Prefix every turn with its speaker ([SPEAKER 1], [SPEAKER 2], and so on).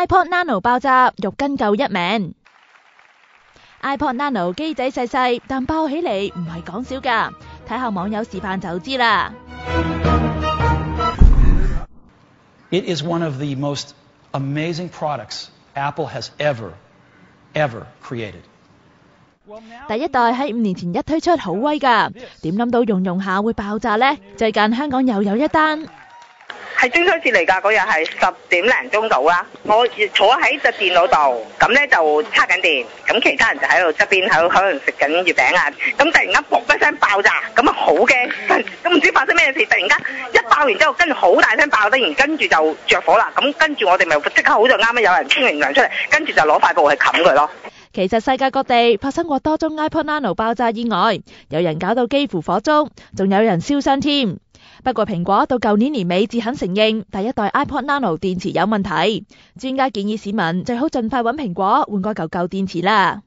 [SPEAKER 1] iPod Nano 爆炸，肉跟舊一命。iPod Nano 機仔細細，但爆起嚟唔係講笑㗎，睇下網友示範就知啦。
[SPEAKER 2] It is one of the most amazing products Apple has ever created.
[SPEAKER 1] 第一代喺5年前一推出好威㗎，點諗到用下會爆炸呢？最近香港又有一單。
[SPEAKER 3] 係中秋節嚟㗎，嗰日係10點零鐘到啦。我坐喺隻電腦度，咁咧就叉緊電，咁其他人就喺度側邊喺度可能食緊月餅啊。咁突然間噗一聲爆炸，咁啊好驚，咁唔知發生咩事。突然間一爆完之後，跟住好大聲爆得完，跟住就着火啦。咁跟住我哋咪即刻好就啱啱有人清完涼出嚟，跟住就攞塊布去冚佢咯。
[SPEAKER 1] 其實世界各地發生過多宗 iPod Nano 爆炸意外，有人搞到幾乎火燭，仲有人燒傷添。不過蘋果到舊年年尾至肯承認第一代 iPod Nano 電池有問題，專家建議市民最好盡快揾蘋果換個舊電池啦。